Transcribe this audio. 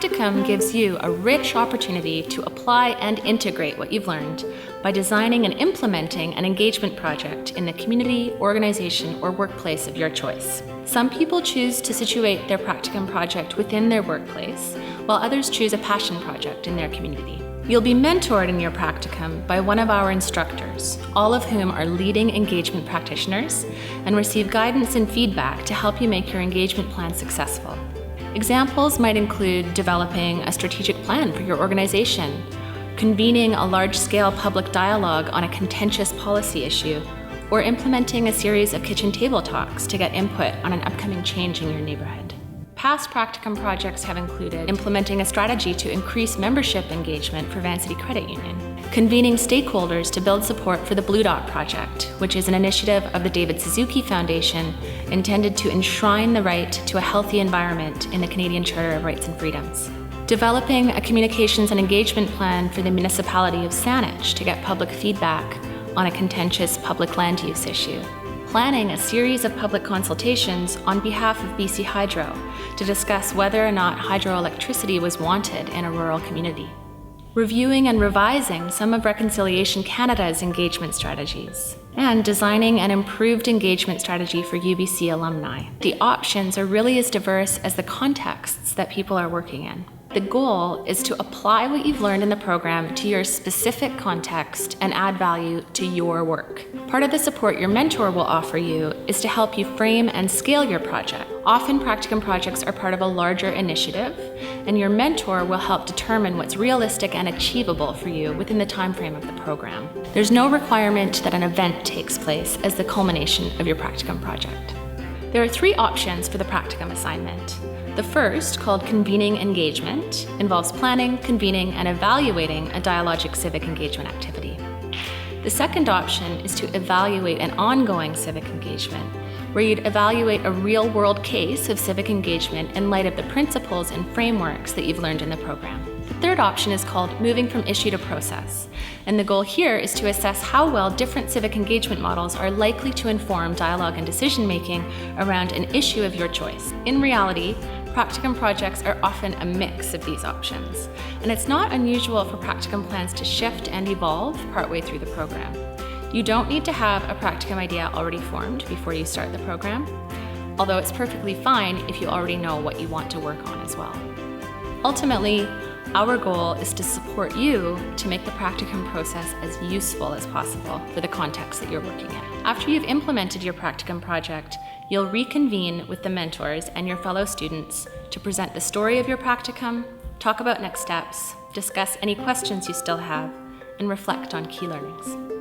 Practicum gives you a rich opportunity to apply and integrate what you've learned by designing and implementing an engagement project in the community, organization, or workplace of your choice. Some people choose to situate their Practicum project within their workplace, while others choose a passion project in their community. You'll be mentored in your Practicum by one of our instructors, all of whom are leading engagement practitioners, and receive guidance and feedback to help you make your engagement plan successful. Examples might include developing a strategic plan for your organization, convening a large-scale public dialogue on a contentious policy issue, or implementing a series of kitchen table talks to get input on an upcoming change in your neighborhood. Past Practicum projects have included implementing a strategy to increase membership engagement for Vancity Credit Union, convening stakeholders to build support for the Blue Dot Project, which is an initiative of the David Suzuki Foundation intended to enshrine the right to a healthy environment in the Canadian Charter of Rights and Freedoms, developing a communications and engagement plan for the municipality of Saanich to get public feedback on a contentious public land use issue, planning a series of public consultations on behalf of BC Hydro to discuss whether or not hydroelectricity was wanted in a rural community, reviewing and revising some of Reconciliation Canada's engagement strategies, and designing an improved engagement strategy for UBC alumni. The options are really as diverse as the contexts that people are working in. The goal is to apply what you've learned in the program to your specific context and add value to your work. Part of the support your mentor will offer you is to help you frame and scale your project. Often Practicum projects are part of a larger initiative, and your mentor will help determine what's realistic and achievable for you within the time frame of the program. There's no requirement that an event takes place as the culmination of your Practicum project. There are 3 options for the Practicum assignment. The first, called convening engagement, involves planning, convening, and evaluating a dialogic civic engagement activity. The second option is to evaluate an ongoing civic engagement, where you'd evaluate a real-world case of civic engagement in light of the principles and frameworks that you've learned in the program. The third option is called moving from issue to process, and the goal here is to assess how well different civic engagement models are likely to inform dialogue and decision-making around an issue of your choice. In reality, Practicum projects are often a mix of these options, and it's not unusual for Practicum plans to shift and evolve partway through the program. You don't need to have a Practicum idea already formed before you start the program, although it's perfectly fine if you already know what you want to work on as well. Ultimately, our goal is to support you to make the Practicum process as useful as possible for the context that you're working in. After you've implemented your Practicum project, you'll reconvene with the mentors and your fellow students to present the story of your Practicum, talk about next steps, discuss any questions you still have, and reflect on key learnings.